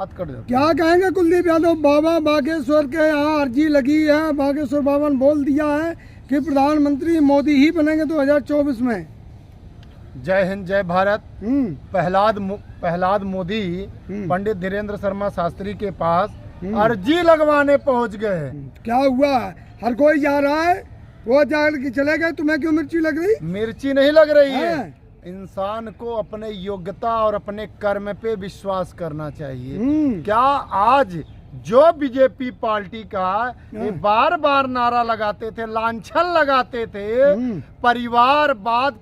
बात कर दो। क्या कहेंगे कुलदीप यादव? बाबा बागेश्वर के यहाँ अर्जी लगी है, बागेश्वर बाबा ने बोल दिया है कि प्रधानमंत्री मोदी ही बनेंगे 2024 में। जय हिंद, जय भारत। प्रहलाद मोदी पंडित धीरेन्द्र शर्मा शास्त्री के पास अर्जी लगवाने पहुंच गए। क्या हुआ? हर कोई जा रहा है, वो जाकर चले गए, तुम्हें क्यों मिर्ची लग रही? मिर्ची नहीं लग रही है। इंसान को अपने योग्यता और अपने कर्म पे विश्वास करना चाहिए। क्या आज जो बीजेपी पार्टी का ये बार बार नारा लगाते थे, लांछन लगाते थे, परिवारवाद,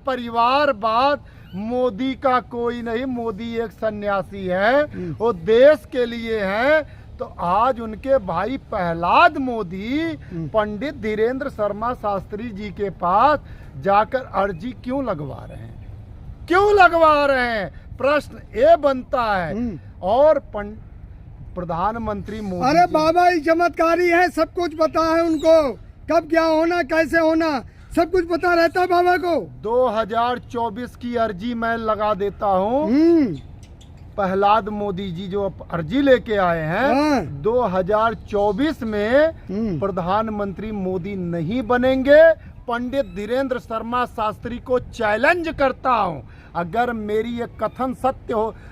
मोदी का कोई नहीं, मोदी एक सन्यासी है, वो देश के लिए है, तो आज उनके भाई प्रहलाद मोदी पंडित धीरेन्द्र शर्मा शास्त्री जी के पास जाकर अर्जी क्यों लगवा रहे हैं? क्यों लगवा रहे हैं? प्रश्न ये बनता है। और प्रधानमंत्री मोदी, अरे बाबा ही चमत्कारी है, सब कुछ पता है उनको, कब क्या होना, कैसे होना, सब कुछ पता रहता है बाबा को। 2024 की अर्जी मैं लगा देता हूँ। प्रहलाद मोदी जी जो अर्जी लेके आए हैं, 2024 में प्रधानमंत्री मोदी नहीं बनेंगे। पंडित धीरेन्द्र शर्मा शास्त्री को चैलेंज करता हूँ, अगर मेरी ये कथन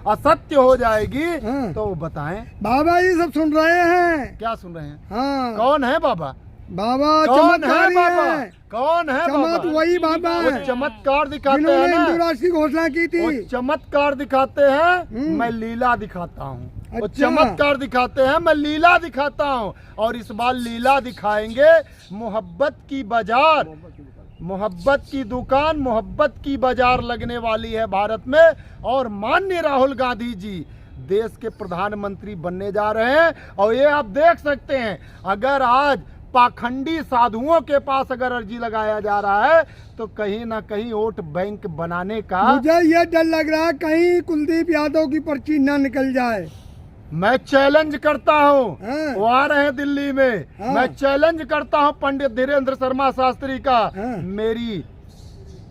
असत्य हो जाएगी तो बताएं। बाबा ये सब सुन रहे हैं। क्या सुन रहे हैं? हाँ। कौन है बाबा? बाबा कौन है चमत्कारी बाबा? है। कौन है बाबा? वही बाबा वो है, चमत्कार दिखाते हैं जिन्होंने ना, हिंदू राष्ट्र की घोषणा की थी। वो चमत्कार दिखाते हैं, मैं लीला दिखाता हूँ। वो अच्छा। चमत्कार दिखाते हैं, मैं लीला दिखाता हूँ। और इस बार लीला दिखाएंगे। मोहब्बत की बाजार, मोहब्बत की दुकान, मोहब्बत की बाजार लगने वाली है भारत में। और माननीय राहुल गांधी जी देश के प्रधानमंत्री बनने जा रहे हैं। और ये आप देख सकते हैं, अगर आज पाखंडी साधुओं के पास अगर अर्जी लगाया जा रहा है तो कहीं ना कहीं वोट बैंक बनाने का मुझे ये डर लग रहा है कहीं कुलदीप यादव की पर्ची ना निकल जाए। मैं चैलेंज करता हूँ, हाँ। वो आ रहे हैं दिल्ली में। हाँ। मैं चैलेंज करता हूँ पंडित धीरेन्द्र शर्मा शास्त्री का, हाँ। मेरी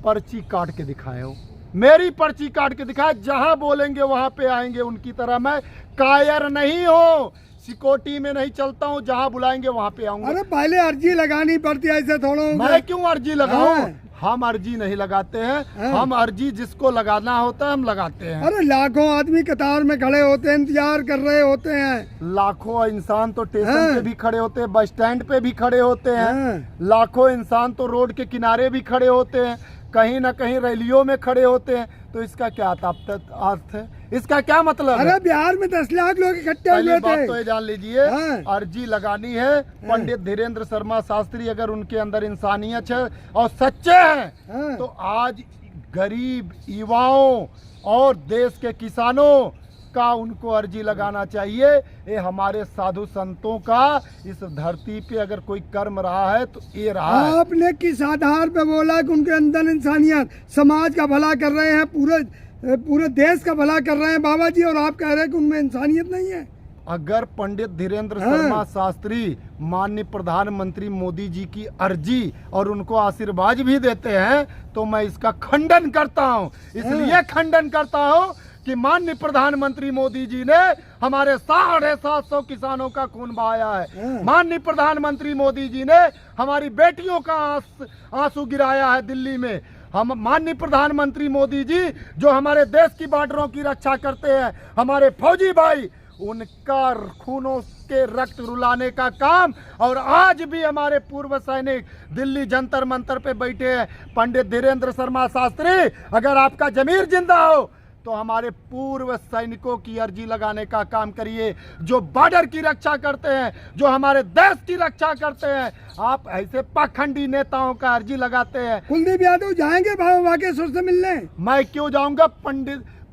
पर्ची काट के दिखाए हो, मेरी पर्ची काट के दिखाए। जहां बोलेंगे वहां पे आएंगे। उनकी तरह मैं कायर नहीं हूँ, सिक्योरिटी में नहीं चलता हूँ, जहां बुलाएंगे वहां पे आऊंगा। अरे पहले अर्जी लगानी पड़ती है, ऐसे थोड़ा। मैं क्यों अर्जी लगाऊं? हाँ। हम अर्जी नहीं लगाते हैं। हाँ। हम अर्जी जिसको लगाना होता है हम लगाते हैं। अरे लाखों आदमी कतार में खड़े होते हैं, इंतजार कर रहे होते हैं। लाखों इंसान तो स्टेशन हाँ। पे भी खड़े होते हैं, बस स्टैंड पे भी खड़े होते हैं। हाँ। लाखों इंसान तो रोड के किनारे भी खड़े होते हैं, कहीं ना कहीं रैलियों में खड़े होते हैं। तो इसका क्या अर्थ है? इसका क्या मतलब है? अरे बिहार में 10 लाख लोग इकट्ठे पहली हुए बात थे। तो ये जान लीजिए, हाँ। अर्जी लगानी है। पंडित धीरेन्द्र शर्मा शास्त्री अगर उनके अंदर इंसानियत है और सच्चे हैं, हाँ। तो आज गरीब युवाओं और देश के किसानों का उनको अर्जी लगाना चाहिए। ये हमारे साधु संतों का इस धरती पे अगर कोई कर्म रहा है तो ये रहा है। आपने किस आधार पे बोला कि उनके अंदर इंसानियत, समाज का भला कर रहे हैं, पूरे देश का भला कर रहे हैं बाबा जी, और आप कह रहे हैं कि उनमें इंसानियत नहीं है? अगर पंडित धीरेन्द्र शर्मा शास्त्री माननीय प्रधानमंत्री मोदी जी की अर्जी और उनको आशीर्वाद भी देते हैं तो मैं इसका खंडन करता हूं। इसलिए खंडन करता हूं कि माननीय प्रधानमंत्री मोदी जी ने हमारे 750 किसानों का खून बहाया है। माननीय प्रधानमंत्री मोदी जी ने हमारी बेटियों का आंसू गिराया है दिल्ली में। हम माननीय प्रधानमंत्री मोदी जी जो हमारे देश की बॉर्डरों की रक्षा करते हैं, हमारे फौजी भाई, उनका खूनों के रक्त रुलाने का काम। और आज भी हमारे पूर्व सैनिक दिल्ली जंतर मंतर पे बैठे हैं। पंडित धीरेन्द्र शर्मा शास्त्री, अगर आपका जमीर जिंदा हो तो हमारे पूर्व सैनिकों की अर्जी लगाने का काम करिए, जो बॉर्डर की रक्षा करते हैं, जो हमारे देश की रक्षा करते हैं। आप ऐसे पाखंडी नेताओं का अर्जी लगाते हैं। कुलदीप यादव जाएंगे बाबा बागेश्वर से मिलने? मैं क्यों जाऊंगा?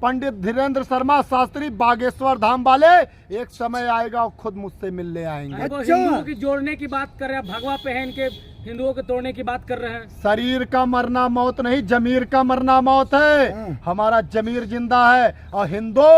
पंडित धीरेन्द्र शर्मा शास्त्री बागेश्वर धाम वाले एक समय आएगा और खुद मुझसे मिलने आएंगे। अच्छा। हिंदुओं की जोड़ने की बात कर रहे हैं, भगवा पहन के हिंदुओं के तोड़ने की बात कर रहे हैं। शरीर का मरना मौत नहीं, जमीर का मरना मौत है। हमारा जमीर जिंदा है और हिंदू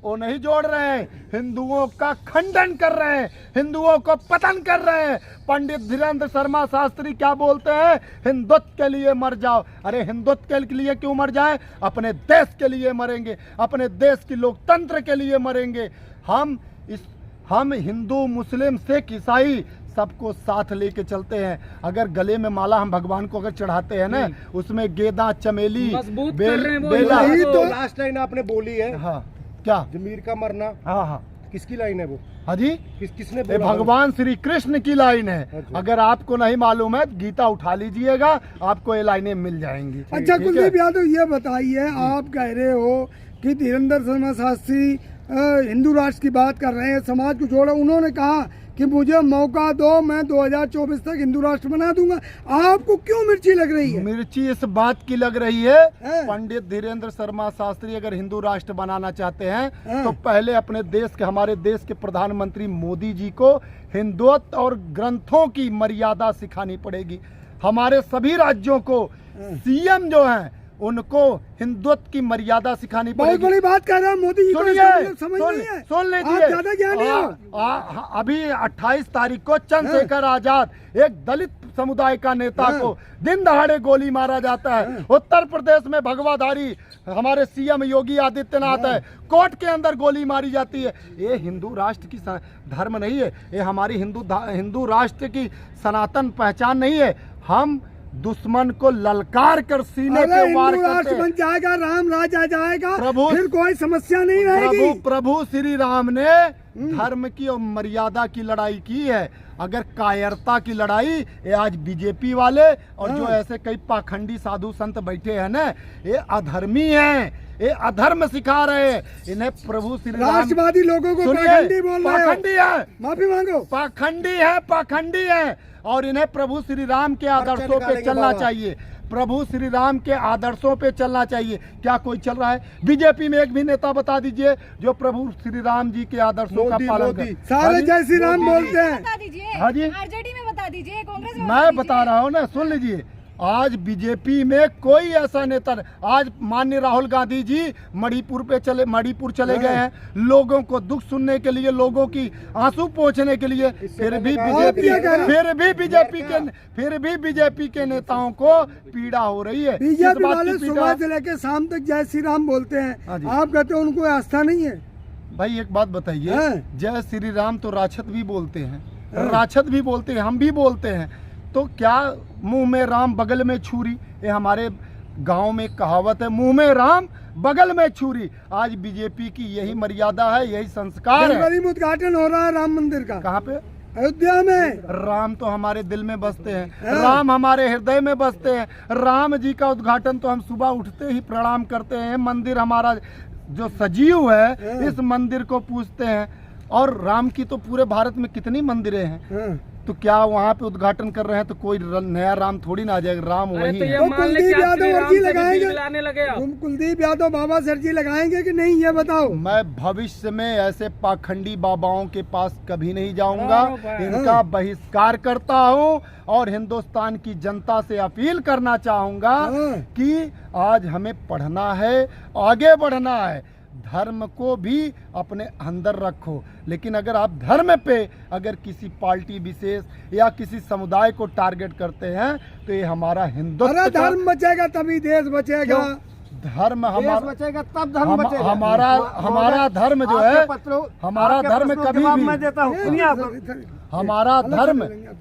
वो नहीं जोड़ रहे हैं, हिंदुओं का खंडन कर रहे हैं, हिंदुओं को पतन कर रहे हैं। पंडित धीरेन्द्र शर्मा शास्त्री क्या बोलते हैं? हिंदुत्व के लिए मर जाओ। अरे हिंदुत्व के लिए क्यों मर जाए? अपने देश के लिए मरेंगे, अपने देश की लोकतंत्र के लिए मरेंगे। हम हिंदू, मुस्लिम, सिख, ईसाई सबको साथ लेके चलते हैं। अगर गले में माला हम भगवान को अगर चढ़ाते हैं ना, उसमें गेंदा, चमेली, मजबूत कर रहे हैं वो बेला। युवा को। तो लास्ट लाइन आपने बोली है, हाँ क्या? जमीर का मरना, हाँ हाँ किसकी लाइन है वो? हाँ जी, किसने ये बोला? भगवान श्री कृष्ण की लाइन है। अच्छा। अगर आपको नहीं मालूम है, गीता उठा लीजिएगा, आपको ये लाइनें मिल जाएंगी। अच्छा ठीक है? कुलदीप यादव, ये बताइए, आप कह रहे हो कि धीरेन्द्र शर्मा शास्त्री हिंदू राष्ट्र की बात कर रहे हैं, समाज को छोड़ो। उन्होंने कहा कि मुझे मौका दो, मैं 2024 तक हिंदू राष्ट्र बना दूंगा। आपको क्यों मिर्ची लग रही है? मिर्ची इस बात की लग रही है, हैं? पंडित धीरेन्द्र शर्मा शास्त्री अगर हिंदू राष्ट्र बनाना चाहते हैं हैं? तो पहले अपने देश के, हमारे देश के प्रधानमंत्री मोदी जी को हिंदुत्व और ग्रंथों की मर्यादा सिखानी पड़ेगी। हमारे सभी राज्यों को सीएम जो हैं उनको हिंदुत्व की मर्यादा सिखानी बहुत पड़ेगी। बड़ी बात कह रहे हैं मोदी जी को, सुनिए, इसका मतलब समझ नहीं है। सुन लीजिए, आप ज्यादा ज्ञानी हो। अभी 28 तारीख को चंद्रशेखर आजाद, एक दलित समुदाय का नेता को दिन दहाड़े गोली मारा जाता है। उत्तर प्रदेश में भगवाधारी हमारे सीएम योगी आदित्यनाथ है, कोर्ट के अंदर गोली मारी जाती है। ये हिंदू राष्ट्र की धर्म नहीं है, ये हमारी हिंदू राष्ट्र की सनातन पहचान नहीं है। हम दुश्मन को ललकार कर सीने अरे पे वार हिंदू करते राष्ट्र हैं। बन जाएगा, राम राज आ जाएगा, प्रभु- फिर कोई समस्या नहीं रहेगी। प्रभु श्री राम ने धर्म की और मर्यादा की लड़ाई की है। अगर कायरता की लड़ाई ये आज बीजेपी वाले और जो ऐसे कई पाखंडी साधु संत बैठे हैं ना, ये अधर्मी हैं, ये अधर्म सिखा रहे हैं। इन्हें प्रभु श्री राम, राष्ट्रवादी लोगों को सुनिए, पाखंडी बोल रहे हो। पाखंडी है, माफी मांगो। पाखंडी है और इन्हें प्रभु श्री राम के आदर्शों पे चलना चाहिए। प्रभु श्री राम के आदर्शों पे चलना चाहिए। क्या कोई चल रहा है? बीजेपी में एक भी नेता बता दीजिए जो प्रभु श्री राम जी के आदर्शों का पालन करे। सारे जय श्री राम बोलते हैं। बता दीजिए, हाँ जी। आरजेडी में बता दीजिए, कांग्रेस में मैं बता रहा हूँ ना, सुन लीजिए। आज बीजेपी में कोई ऐसा नेता नहीं। आज माननीय राहुल गांधी जी मणिपुर चले गए हैं, लोगों को दुख सुनने के लिए, लोगों की आंसू पोंछने के लिए। फिर भी बीजेपी के नेताओं को पीड़ा हो रही है। बीजेपी इस बात वाले की पीड़ा- सुबह से लेकर शाम तक जय श्री राम बोलते हाँ हैं, जी। आप कहते हो उनको आस्था नहीं है। भाई एक बात बताइए, हाँ। जय श्री राम तो राक्षस भी बोलते हैं, राक्षस भी बोलते हैं, हम भी बोलते हैं। तो क्या मुंह में राम बगल में छुरी? ये हमारे गांव में कहावत है, मुंह में राम बगल में छुरी। आज बीजेपी की यही मर्यादा है, यही संस्कार है। जनवरी में उद्घाटन हो रहा है राम मंदिर का, कहाँ पे? अयोध्या में। राम तो हमारे दिल में बसते हैं, राम हमारे हृदय में बसते हैं। राम जी का उद्घाटन तो हम सुबह उठते ही प्रणाम करते हैं। मंदिर हमारा जो सजीव है, इस मंदिर को पूजते हैं। और राम की तो पूरे भारत में कितनी मंदिरें हैं, तो क्या वहाँ पे उद्घाटन कर रहे हैं तो कोई नया राम थोड़ी ना आ जाएगा, राम अरे वही तो है। ये तो मान ले कुलदीप कि आप यादव श्री राम अर्जी से भी लगाएंगे? बिल लाने लगे आप। तुम कुलदीप यादव बाबा से अर्जी लगाएंगे कि नहीं, ये बताओ। मैं भविष्य में ऐसे पाखंडी बाबाओं के पास कभी नहीं जाऊंगा। हाँ, भाई। इनका बहिष्कार करता हूं और हिंदुस्तान की जनता से अपील करना चाहूंगा हाँ। कि आज हमें पढ़ना है, आगे बढ़ना है। धर्म को भी अपने अंदर रखो, लेकिन अगर आप धर्म पे अगर किसी पार्टी विशेष या किसी समुदाय को टारगेट करते हैं तो ये हमारा हिंदुत्व अरे का- धर्म बचेगा तभी देश बचेगा। धर्म हमारा बचेगा तब धर्म बचेगा। हमारा धर्म जो है, हमारा धर्म कभी भी मैं देता हूँ, सुनिए आप लोग।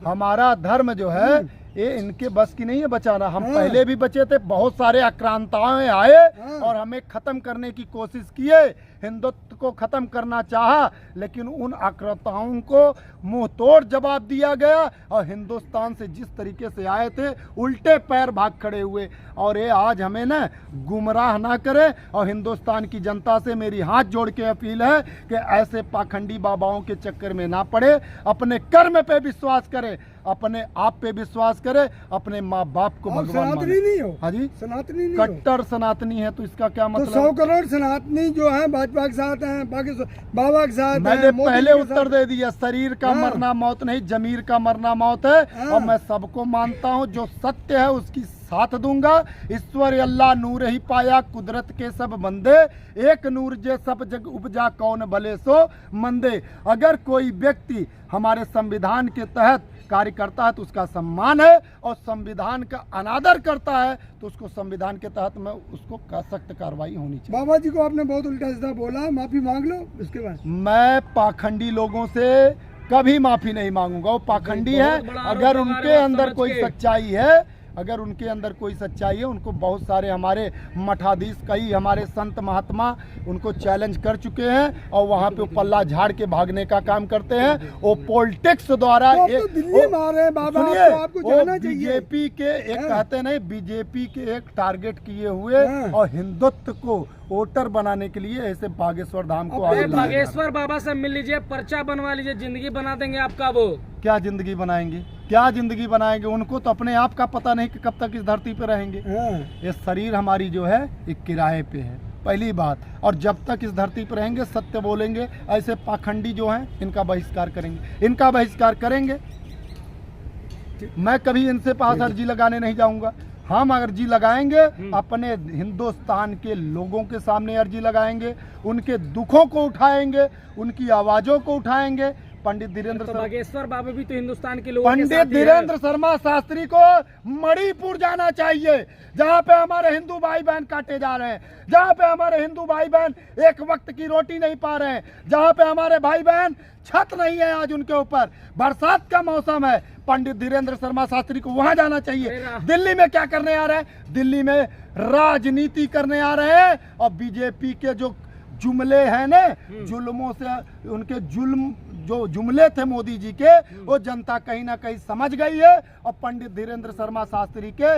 हमारा धर्म जो है ये इनके बस की नहीं है बचाना। हम पहले भी बचे थे, बहुत सारे आक्रांताएं आए और हमें खत्म करने की कोशिश किए, हिंदुत्व को खत्म करना चाहा, लेकिन उन आक्रांताओं को मुंह तोड़ जवाब दिया गया और हिंदुस्तान से जिस तरीके से आए थे उल्टे पैर भाग खड़े हुए। और ये आज हमें ना गुमराह ना करे। और हिंदुस्तान की जनता से मेरी हाथ जोड़ के अपील है कि ऐसे पाखंडी बाबाओं के चक्कर में ना पड़े, अपने कर्म पे विश्वास करे, अपने आप पे विश्वास करे, अपने माँ बाप को आप भगवान सनातनी माने। नहीं हो? हाँ जी, सनातनी नहीं हो? कट्टर सनातनी है तो इसका क्या तो मतलब? 100 करोड़ सनातनी जो है भाजपा के साथ हैं, बाकी बाबा के साथ मैंने हैं, मोदी पहले के उत्तर साथ। दे दिया, शरीर का मरना मौत नहीं, जमीर का मरना मौत है। और मैं सबको मानता हूँ, जो सत्य है उसकी साथ दूंगा। ईश्वर अल्लाह नूर ही पाया, कुदरत के सब बंदे, एक नूर जे सब जग उपजा, कौन भले सो मंदे। अगर कोई व्यक्ति हमारे संविधान के तहत कार्य करता है तो उसका सम्मान है, और संविधान का अनादर करता है तो उसको संविधान के तहत में उसको सख्त कार्रवाई होनी चाहिए। बाबा जी को आपने बहुत उल्टा सीधा बोला, माफी मांग लो इसके बाद। मैं पाखंडी लोगों से कभी माफी नहीं मांगूंगा, वो पाखंडी है। बहुत बड़ा आरोप अगर लगा उनके रहे हो अंदर समझ कोई के। सच्चाई है, अगर उनके अंदर कोई सच्चाई है, उनको बहुत सारे हमारे मठाधीश, कई हमारे संत महात्मा उनको चैलेंज कर चुके हैं और वहाँ पे वो पल्ला झाड़ के भागने का काम करते हैं। वो पॉलिटिक्स द्वारा तो आप तो दिल्ली में आ रहे हैं बाबा, सुनिए, तो आपको वो जाना चाहिए। बीजेपी के एक हाँ। कहते नहीं, बीजेपी के एक टारगेट किए हुए हाँ। और हिंदुत्व को वोटर बनाने के लिए ऐसे बागेश्वर धाम को अब आगे अरे लाया जा रहा है। बागेश्वर बाबा से मिल लीजिए, पर्चा बनवा लीजिए, जिंदगी बना देंगे आपका वो। क्या जिंदगी बनाएंगे, क्या जिंदगी बनाएंगे? उनको तो अपने आप का पता नहीं कि कब तक इस धरती पे रहेंगे। हाँ। ये शरीर हमारी जो है एक किराए पे है, पहली बात। और जब तक इस धरती पे रहेंगे सत्य बोलेंगे, ऐसे पाखंडी जो हैं इनका बहिष्कार करेंगे, इनका बहिष्कार करेंगे। मैं कभी इनसे पास अर्जी लगाने नहीं जाऊंगा। हम अर्जी लगाएंगे अपने हिंदुस्तान के लोगों के सामने अर्जी लगाएंगे, उनके दुखों को उठाएंगे, उनकी आवाजों को उठाएंगे। पंडित धीरेन्द्र तो बागेश्वर बाबा भी तो हिंदुस्तान के लोगों के पंडित साथ ही है। धीरेन्द्र शर्मा शास्त्री को मणिपुर जाना चाहिए, जहाँ पे हमारे हिंदू भाई बहन काटे जा रहे हैं, जहाँ पे हमारे हिंदू भाई बहन एक वक्त की रोटी नहीं पा रहे हैं, जहाँ पे हमारे भाई बहन छत नहीं है आज उनके ऊपर, बरसात का मौसम है। पंडित धीरेन्द्र शर्मा शास्त्री को वहां जाना चाहिए। दिल्ली में क्या करने आ रहे हैं? दिल्ली में राजनीति करने आ रहे हैं, और बीजेपी के जो जुमले हैं ना, जुल्मों से उनके जुल्म जो जुमले थे मोदी जी के, वो जनता कहीं ना कहीं समझ गई है, और पंडित धीरेन्द्र शर्मा शास्त्री के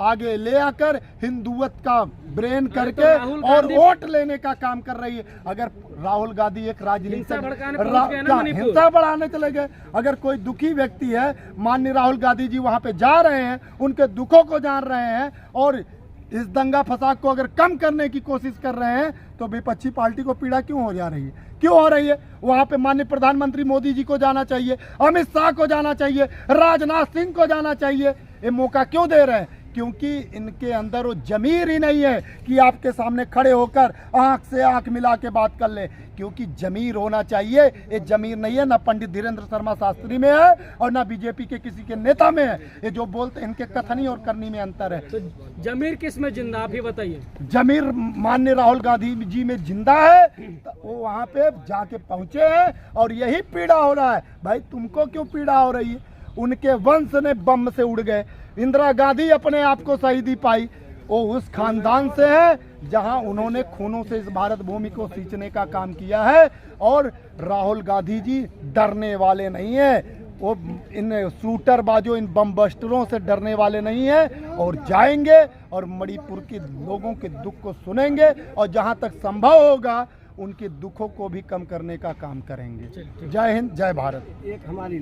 आगे ले आकर हिंदुत्व का ब्रेन करके राहुल और गांधी- वोट लेने का काम कर रही है। अगर राहुल गांधी एक राजनीतिक हिंसा भड़काने पहुंच गए ना मणिपुर। हिंसा बढ़ाने चले गए। अगर कोई दुखी व्यक्ति है, माननीय राहुल गांधी जी वहां पे जा रहे हैं, उनके दुखों को जान रहे हैं, और इस दंगा फसाद को अगर कम करने की कोशिश कर रहे हैं, तो विपक्षी पार्टी को पीड़ा क्यों हो जा रही है? क्यों हो रही है? वहां पे माननीय प्रधानमंत्री मोदी जी को जाना चाहिए, अमित शाह को जाना चाहिए, राजनाथ सिंह को जाना चाहिए। ये मौका क्यों दे रहे हैं? क्योंकि इनके अंदर वो जमीर ही नहीं है कि आपके सामने खड़े होकर आंख से आंख मिला के बात कर ले। क्योंकि जमीर होना चाहिए, ये जमीर नहीं है, ना पंडित धीरेन्द्र शर्मा शास्त्री में है और ना बीजेपी के किसी के नेता में है। ये जो बोलते हैं, इनके कथनी और करनी में अंतर है। तो जमीर किस में जिंदा, आप ही बताइए। जमीर माननीय राहुल गांधी जी में जिंदा है, तो वो वहां पे जाके पहुंचे हैं, और यही पीड़ा हो रहा है। भाई तुमको क्यों पीड़ा हो रही है? उनके वंश ने बम से उड़ गए। इंदिरा गांधी अपने आप को शहीदी पाई, वो उस खानदान से है जहां उन्होंने खूनों से इस भारत भूमि को सींचने का काम किया है। और राहुल गांधी जी डरने वाले नहीं है, वो इन शूटर बाजों, इन बम बस्टरों से डरने वाले नहीं है, और जाएंगे और मणिपुर के लोगों के दुख को सुनेंगे, और जहां तक संभव होगा उनके दुखों को भी कम करने का काम करेंगे। जय हिंद, जय भारत। एक हमारी